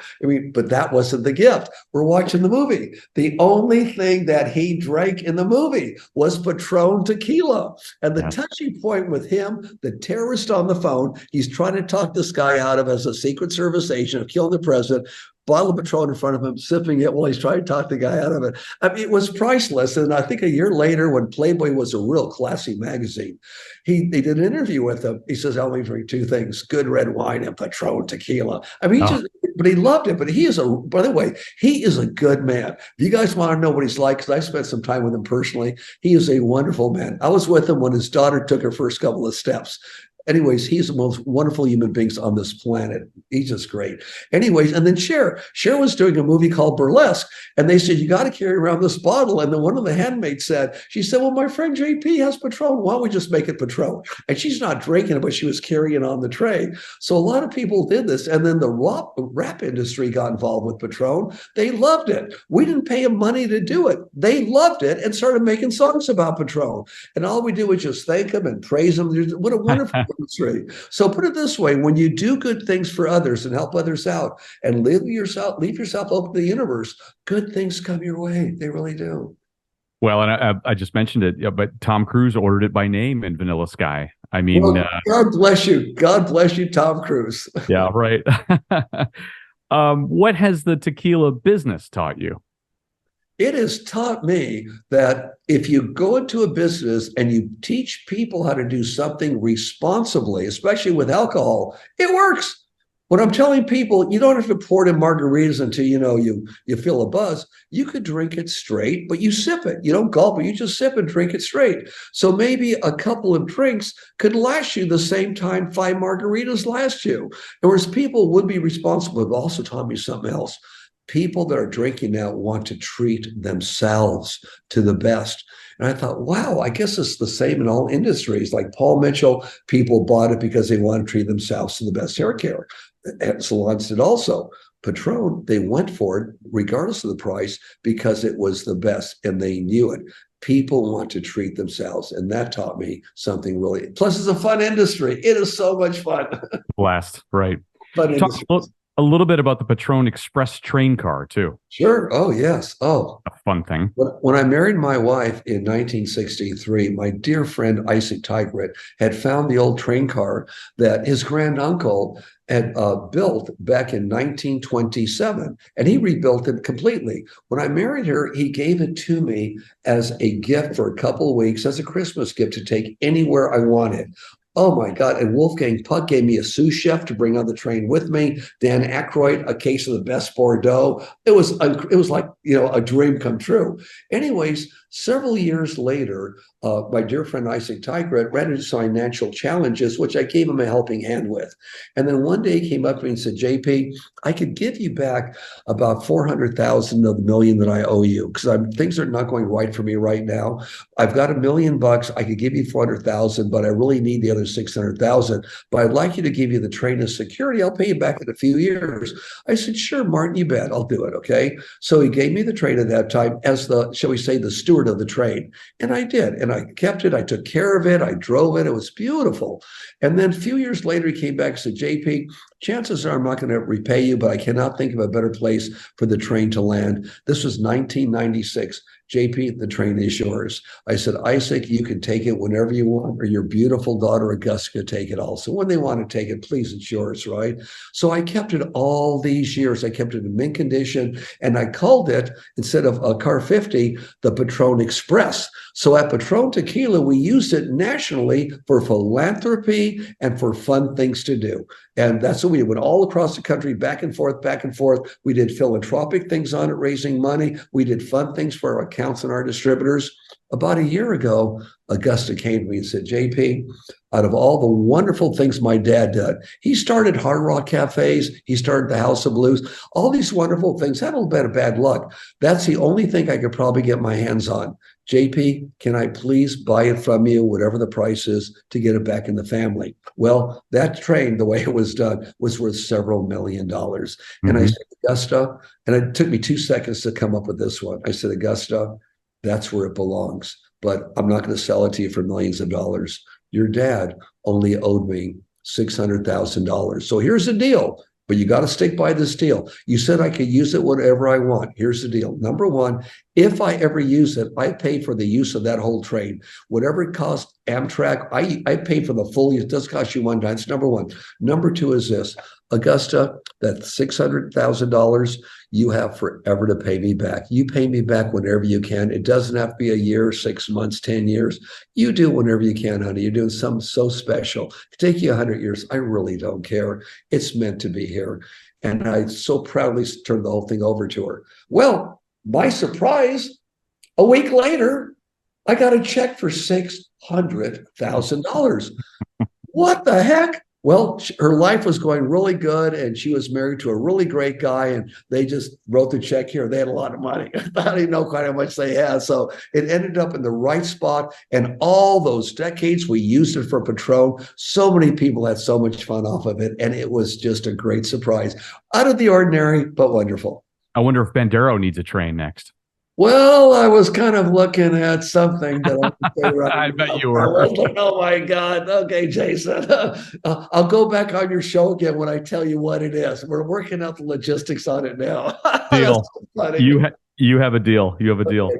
But that wasn't the gift. We're watching the movie. The only thing that he drank in the movie was Patrón Tequila. And the touchy point with him, the terrorist on the phone, he's trying to talk this guy out of, as a Secret Service agent, of killing the president, bottle of Patrón in front of him, sipping it while he's trying to talk the guy out of it. I mean, it was priceless. And I think a year later, when Playboy was a real classy magazine, they did an interview with him. He says, I'll only drink 2 things, good red wine and Patrón Tequila. I mean, but he loved it. But by the way, he is a good man. If you guys want to know what he's like, because I spent some time with him personally, he is a wonderful man. I was with him when his daughter took her first couple of steps. Anyways, he's the most wonderful human beings on this planet. He's just great. Anyways, and then Cher was doing a movie called Burlesque, and they said, you got to carry around this bottle. And then one of the handmaids said, well, my friend JP has Patrón. Why don't we just make it Patrón? And she's not drinking it, but she was carrying it on the tray. So a lot of people did this. And then the rap industry got involved with Patrón. They loved it. We didn't pay them money to do it. They loved it and started making songs about Patrón. And all we do is just thank them and praise them. What a wonderful industry. So put it this way: when you do good things for others and help others out and leave yourself open to the universe, good things come your way. They really do. Well, and I just mentioned it, but Tom Cruise ordered it by name in Vanilla Sky. I mean, God bless you. God bless you, Tom Cruise. Yeah, right. What has the tequila business taught you? It has taught me that if you go into a business and you teach people how to do something responsibly, especially with alcohol, it works. When I'm telling people, you don't have to pour it in margaritas until you feel a buzz. You could drink it straight, but you sip it. You don't gulp it. You just sip and drink it straight. So maybe a couple of drinks could last you the same time 5 margaritas last you. Whereas people would be responsible, but also taught me something else. People that are drinking now want to treat themselves to the best. And I thought, wow, I guess it's the same in all industries. Like Paul Mitchell, people bought it because they want to treat themselves to the best hair care. And salons did also. Patrón, they went for it regardless of the price because it was the best and they knew it. People want to treat themselves, and that taught me something really. Plus, it's a fun industry. It is so much fun. Blast, right? Fun Talk a little bit about the Patrón Express train car, too. Sure. Oh, yes. Oh, a fun thing. When I married my wife in 1963, my dear friend Isaac Tigrit had found the old train car that his granduncle had built back in 1927, and he rebuilt it completely. When I married her, he gave it to me as a gift for a couple of weeks as a Christmas gift to take anywhere I wanted. Oh my God. And Wolfgang Puck gave me a sous chef to bring on the train with me. Dan Aykroyd, a case of the best Bordeaux. It was like, a dream come true. Anyways, several years later, my dear friend Isaac Tigret ran into some financial challenges, which I gave him a helping hand with. And then one day he came up to me and said, JP, I could give you back about 400,000 of the million that I owe you, because things are not going right for me right now. I've got $1 million. I could give you 400,000, but I really need the other 600,000. But I'd like you to give you the train as security. I'll pay you back in a few years. I said, sure, Martin, you bet. I'll do it. Okay. So he gave me the train at that time as the, shall we say, the steward of the train. And I did. And I kept it. I took care of it. I drove it. It was beautiful. And then a few years later, he came back and said, JP, chances are I'm not going to repay you, but I cannot think of a better place for the train to land. This was 1996. JP, the train is yours. I said, Isaac, you can take it whenever you want, or your beautiful daughter, Augusta, could take it also. When they want to take it, please, it's yours, right? So I kept it all these years. I kept it in mint condition, and I called it, instead of a Car 50, the Patrón Express. So at Patrón Tequila, we used it nationally for philanthropy and for fun things to do. And that's what we did. Went all across the country, back and forth, back and forth. We did philanthropic things on it, raising money. We did fun things for our accounts and our distributors. About a year ago, Augusta came to me and said, JP, out of all the wonderful things my dad did, he started Hard Rock Cafes, he started the House of Blues, all these wonderful things, had a little bit of bad luck. That's the only thing I could probably get my hands on. JP, can I please buy it from you, whatever the price is, to get it back in the family? Well, that train, the way it was done, was worth several $1 million. Mm-hmm. And I said, Augusta, and it took me 2 seconds to come up with this one. I said, Augusta, that's where it belongs, but I'm not going to sell it to you for millions of dollars. Your dad only owed me $600,000. So here's the deal. But you got to stick by this deal. You said I could use it whatever I want. Here's the deal. Number one, if I ever use it, I pay for the use of that whole train. Whatever it costs Amtrak, I pay for the full use. It does cost you one time. That's number one. Number two is this. Augusta, that $600,000, you have forever to pay me back. You pay me back whenever you can. It doesn't have to be a year, 6 months, 10 years. You do whenever you can, honey. You're doing something so special. It take you 100 years. I really don't care. It's meant to be here. And I so proudly turned the whole thing over to her. Well, my surprise, a week later, I got a check for $600,000. What the heck? Well, her life was going really good, and she was married to a really great guy, and they just wrote the check here. They had a lot of money. I didn't know quite how much they had. So it ended up in the right spot, and all those decades we used it for Patrón. So many people had so much fun off of it, and it was just a great surprise. Out of the ordinary, but wonderful. I wonder if Bandero needs a train next. Well, I was kind of looking at something that I could say right I bet you were. Oh my God. Okay, Jason. I'll go back on your show again when I tell you what it is. We're working out the logistics on it now. Deal. So you have a deal. You have a deal. Okay.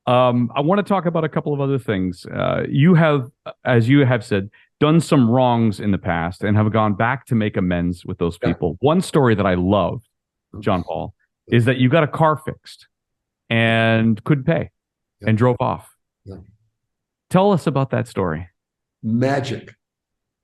I want to talk about a couple of other things. You have, as you have said, done some wrongs in the past and have gone back to make amends with those people. Yeah. One story that I love, John Paul, is that you got a car fixed and couldn't pay and drove off. Yeah. Tell us about that story. Magic.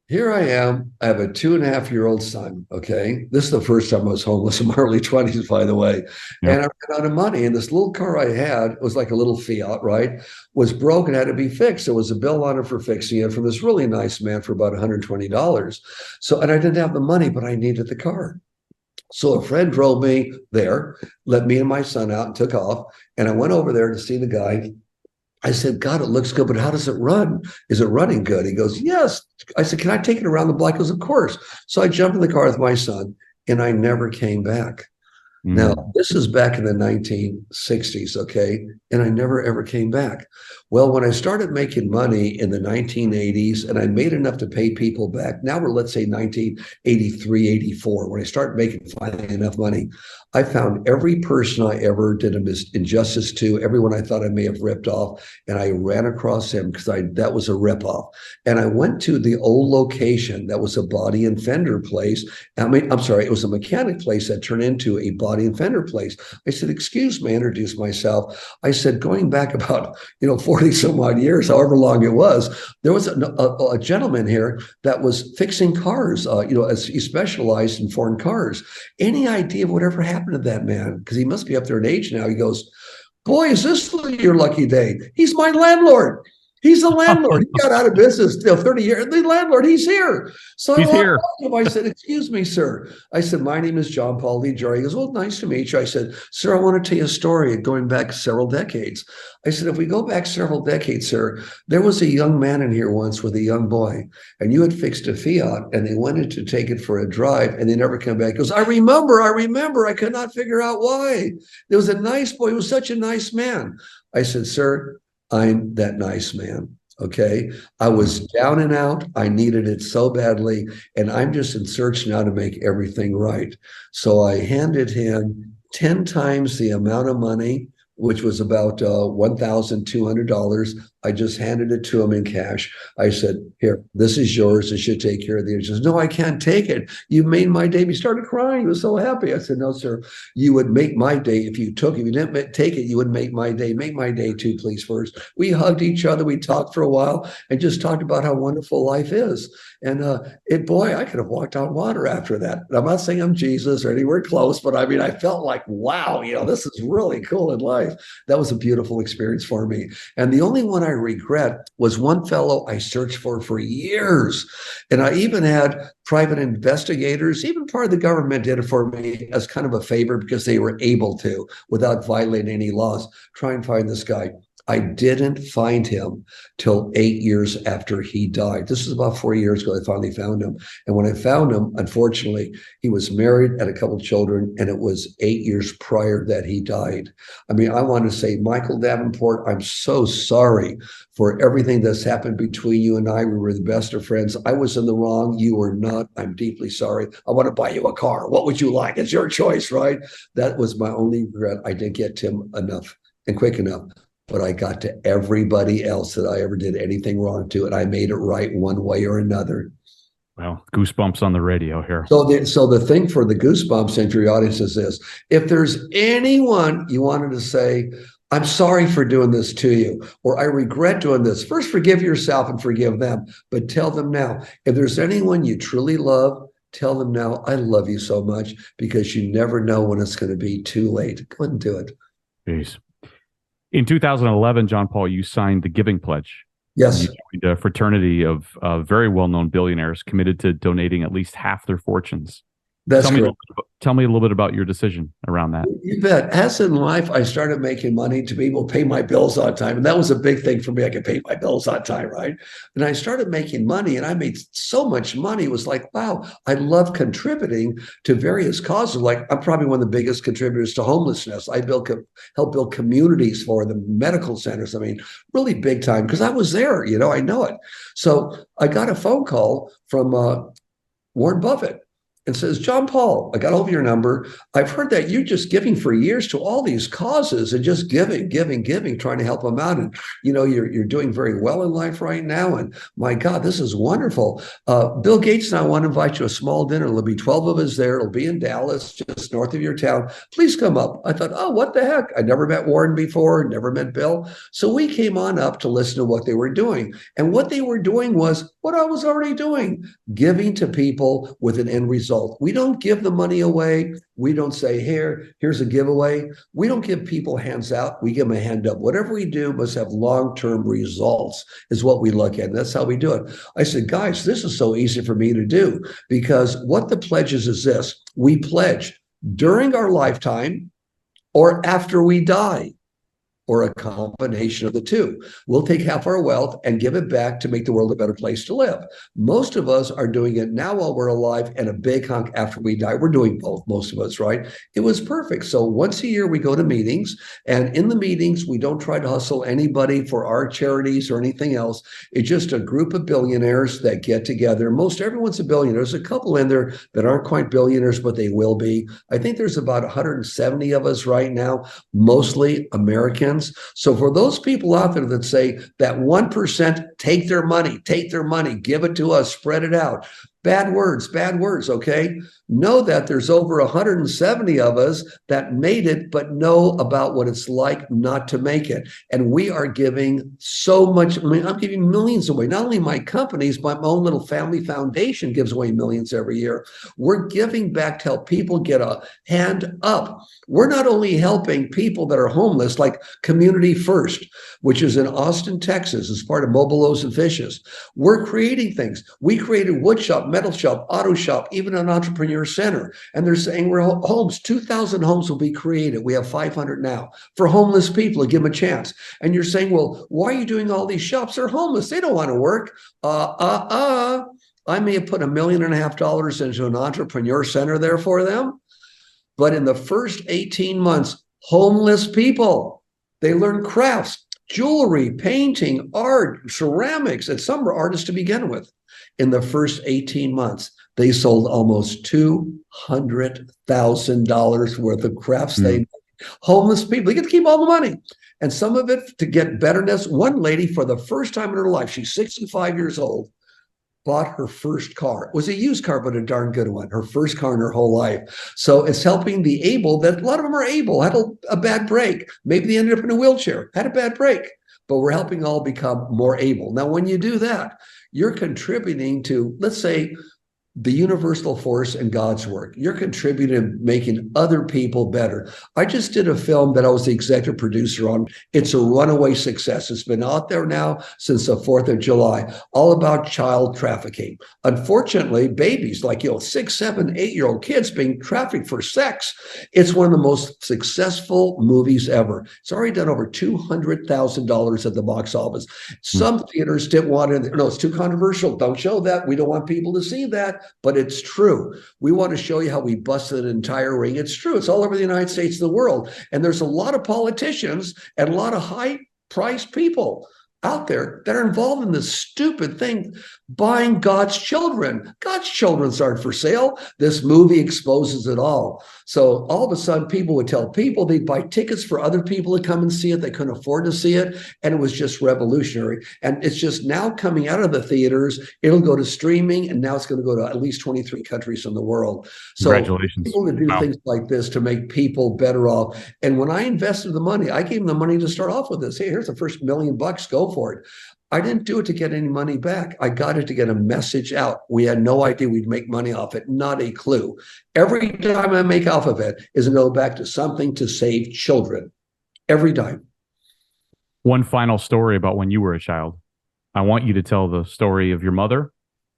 Here I am. I have a 2.5-year-old son. Okay. This is the first time I was homeless in my early 20s, by the way. Yeah. And I ran out of money. And this little car I had, it was like a little Fiat, right? Was broken, had to be fixed. There was a bill on it for fixing it from this really nice man for about $120. So, and I didn't have the money, but I needed the car. So a friend drove me there, let me and my son out and took off. And I went over there to see the guy. I said, God, it looks good, but how does it run? Is it running good? He goes, yes. I said, can I take it around the block? He goes, of course. So I jumped in the car with my son and I never came back. Now, this is back in the 1960s, okay? And I never, ever came back. Well, when I started making money in the 1980s and I made enough to pay people back, now we're, let's say, 1983, 84, when I started making finally enough money, I found every person I ever did an injustice to, everyone I thought I may have ripped off, and I ran across him because that was a ripoff. And I went to the old location that was a body and fender place. It was a mechanic place that turned into a body body and fender place. I said, excuse me, I introduced myself. I said, going back about, 40 some odd years, however long it was, there was a gentleman here that was fixing cars, as he specialized in foreign cars. Any idea of whatever happened to that man? Because he must be up there in age now. He goes, boy, is this your lucky day? He's my landlord. He's the landlord. He got out of business 30 years. The landlord, he's here. So he's here. I said, excuse me, sir. I said, my name is John Paul DeJoria. He goes, well, nice to meet you. I said, sir, I want to tell you a story going back several decades. I said, if we go back several decades, sir, there was a young man in here once with a young boy, and you had fixed a Fiat, and they wanted to take it for a drive, and they never come back. He goes, I remember. I could not figure out why. There was a nice boy. He was such a nice man. I said, sir, I'm that nice man. Okay. I was down and out. I needed it so badly. And I'm just in search now to make everything right. So I handed him 10 times the amount of money, which was about $1,200. I just handed it to him in cash. I said, here, this is yours. It should take care of the. He says, no, I can't take it. You made my day. He started crying. He was so happy. I said, no, sir, you would make my day if you took it. If you didn't take it, you would make my day. Make my day too, please, first. We hugged each other. We talked for a while and just talked about how wonderful life is. And boy, I could have walked on water after that. And I'm not saying I'm Jesus or anywhere close, but I mean, I felt like, wow, this is really cool in life. That was a beautiful experience for me. And the only one I regret was one fellow I searched for years. And I even had private investigators, even part of the government did it for me as kind of a favor because they were able to, without violating any laws, try and find this guy. I didn't find him till 8 years after he died. This is about 4 years ago. I finally found him. And when I found him, unfortunately, he was married, had a couple of children, and it was 8 years prior that he died. I mean, I want to say, Michael Davenport, I'm so sorry for everything that's happened between you and I. We were the best of friends. I was in the wrong. You were not. I'm deeply sorry. I want to buy you a car. What would you like? It's your choice, right? That was my only regret. I didn't get to him enough and quick enough. But I got to everybody else that I ever did anything wrong to, and I made it right one way or another. Well, goosebumps on the radio here. So the thing for the goosebumps and for your audience is this. If there's anyone you wanted to say, I'm sorry for doing this to you, or I regret doing this, first forgive yourself and forgive them, but tell them now. If there's anyone you truly love, tell them now, I love you so much, because you never know when it's going to be too late. Go ahead and do it. Jeez. In 2011, John Paul, you signed the Giving Pledge. Yes. You joined a fraternity of very well-known billionaires committed to donating at least half their fortunes. That's correct. Tell me a little bit about your decision around that. You bet. As in life, I started making money to be able to pay my bills on time. And that was a big thing for me. I could pay my bills on time, right? And I started making money, and I made so much money. It was like, wow, I love contributing to various causes. Like, I'm probably one of the biggest contributors to homelessness. I help build communities for the medical centers. I mean, really big time, because I was there, I know it. So I got a phone call from Warren Buffett. And says, John Paul, I got over your number. I've heard that you're just giving for years to all these causes and just giving, trying to help them out. And, you're doing very well in life right now. And my God, this is wonderful. Bill Gates and I want to invite you to a small dinner. There'll be 12 of us there. It'll be in Dallas, just north of your town. Please come up. I thought, oh, what the heck? I never met Warren before, never met Bill. So we came on up to listen to what they were doing. And what they were doing was what I was already doing, giving to people with an end result. We don't give the money away. We don't say, here's a giveaway. We don't give people hands out. We give them a hand up. Whatever we do must have long-term results is what we look at. And that's how we do it. I said, guys, this is so easy for me to do, because what the pledge is this. We pledge during our lifetime or after we die, or a combination of the two. We'll take half our wealth and give it back to make the world a better place to live. Most of us are doing it now while we're alive, and a big hunk after we die. We're doing both, most of us, right? It was perfect. So once a year we go to meetings, and in the meetings, we don't try to hustle anybody for our charities or anything else. It's just a group of billionaires that get together. Most everyone's a billionaire. There's a couple in there that aren't quite billionaires, but they will be. I think there's about 170 of us right now, mostly Americans. So for those people out there that say that 1% take their money, give it to us, spread it out. Bad words, okay? Know that there's over 170 of us that made it, but know about what it's like not to make it. And we are giving so much. I mean, I'm giving millions away. Not only my companies, but my own little family foundation gives away millions every year. We're giving back to help people get a hand up. We're not only helping people that are homeless, like Community First, which is in Austin, Texas, as part of Mobile Loaves and Fishes. We're creating things. We created wood shop, metal shop, auto shop, even an entrepreneur center. And they're saying we're homes, 2,000 homes will be created. We have 500 now for homeless people to give them a chance. And you're saying, well, why are you doing all these shops? They're homeless. They don't want to work. I may have put $1.5 million into an entrepreneur center there for them. But in the first 18 months, homeless people, they learn crafts, jewelry, painting, art, ceramics, and some were artists to begin with. In the first 18 months, they sold almost $200,000 worth of crafts. They made. Homeless people, they get to keep all the money. And some of it to get betterness. One lady, for the first time in her life, she's 65 years old, bought her first car. It was a used car, but a darn good one. Her first car in her whole life. So it's helping the able, that a lot of them are able, had a bad break. Maybe they ended up in a wheelchair, had a bad break, but we're helping all become more able. Now, when you do that, you're contributing to, let's say, the universal force and God's work. You're contributing to making other people better. I just did a film that I was the executive producer on. It's a runaway success. It's been out there now since the 4th of July, all about child trafficking. Unfortunately, babies like, 6, 7, 8-year-old kids being trafficked for sex. It's one of the most successful movies ever. It's already done over $200,000 at the box office. Some theaters didn't want it. No, it's too controversial. Don't show that. We don't want people to see that. But it's true. We want to show you how we busted an entire ring. It's true. It's all over the United States and the world. And there's a lot of politicians and a lot of high-priced people out there that are involved in this stupid thing, buying God's children. God's children aren't for sale. This movie exposes it all. So all of a sudden, people would tell people they'd buy tickets for other people to come and see it. They couldn't afford to see it. And it was just revolutionary. And it's just now coming out of the theaters. It'll go to streaming. And now it's going to go to at least 23 countries in the world. So Congratulations. People to do things like this to make people better off. And when I invested the money, I gave them the money to start off with this. Hey, here's the first $1 million. Go for it. I didn't do it to get any money back. I got it to get a message out. We had no idea we'd make money off it. Not a clue. Every dime I make off of it is to go back to something to save children. Every dime. One final story about when you were a child. I want you to tell the story of your mother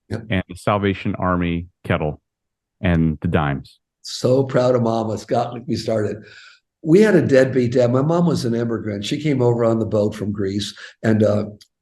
and the Salvation Army kettle and the dimes. So proud of Mom. It's got me started. We had a deadbeat dad. My mom was an immigrant. She came over on the boat from Greece, and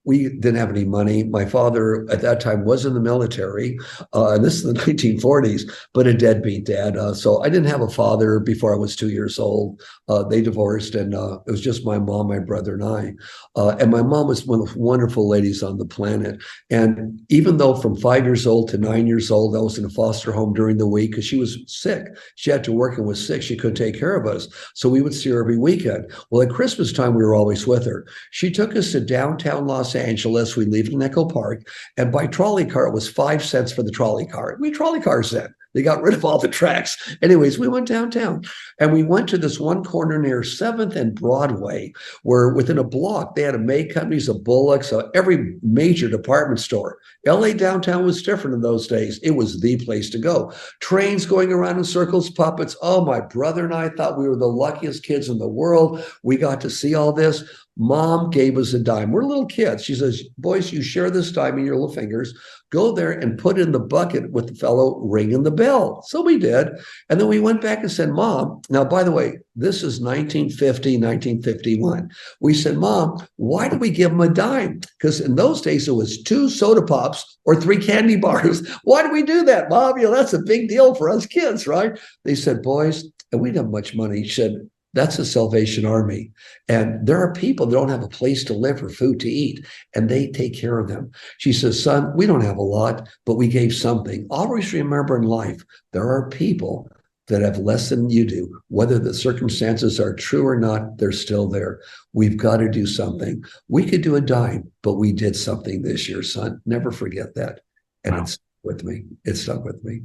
we didn't have any money. My father at that time was in the military, and this is the 1940s, but a deadbeat dad. So I didn't have a father before I was 2 years old. They divorced, and it was just my mom, my brother, and I. And my mom was one of the wonderful ladies on the planet. And even though from 5 years old to 9 years old, I was in a foster home during the week because she was sick. She had to work and was sick. She couldn't take care of us. So we would see her every weekend. Well, at Christmas time, we were always with her. She took us to downtown Los Angeles. We lived in Echo Park. And by trolley car, it was 5 cents for the trolley car. We had trolley cars then. They got rid of all the tracks. Anyways, we went downtown and we went to this one corner near 7th and Broadway, where within a block, they had a May Companies, a Bullock, so every major department store. LA downtown was different in those days. It was the place to go. Trains going around in circles, puppets. Oh, my brother and I thought we were the luckiest kids in the world. We got to see all this. Mom gave us a dime. We're little kids. She says, boys, you share this dime in your little fingers. Go there and put it in the bucket with the fellow ringing the bell. So we did. And then we went back and said, Mom, now, by the way, this is 1950, 1951. We said, Mom, why did we give them a dime? Because in those days, it was 2 soda pops or 3 candy bars. Why did we do that, Mom? That's a big deal for us kids, right? They said, boys, and we didn't have much money. She said, that's the Salvation Army. And there are people that don't have a place to live or food to eat, and they take care of them. She says, son, we don't have a lot, but we gave something. Always remember in life, there are people that have less than you do. Whether the circumstances are true or not, they're still there. We've got to do something. We could do a dime, but we did something this year, son. Never forget that. And It's with me. It stuck with me.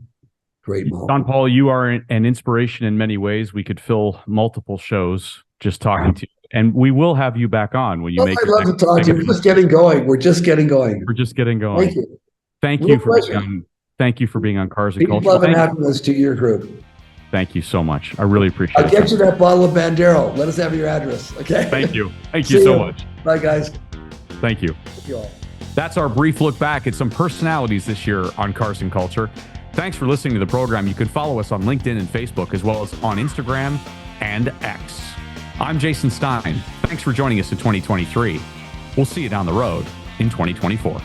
Great mom. Don Paul, you are an inspiration in many ways. We could fill multiple shows just talking to you. And we will have you back on when you make. I'd love to talk to you. We're just getting going. We're just getting going. Thank you. Thank you for being on. Thank you for being on Cars and Peace, Culture. love, and happiness to your group. Thank you so much. I really appreciate it. I'll get you that bottle of Bandero. Let us have your address. Okay. Thank you. Thank you so much. Bye, guys. Thank you. Thank you all. That's our brief look back at some personalities this year on Cars and Culture. Thanks for listening to the program. You can follow us on LinkedIn and Facebook, as well as on Instagram and X. I'm Jason Stein. Thanks for joining us in 2023. We'll see you down the road in 2024.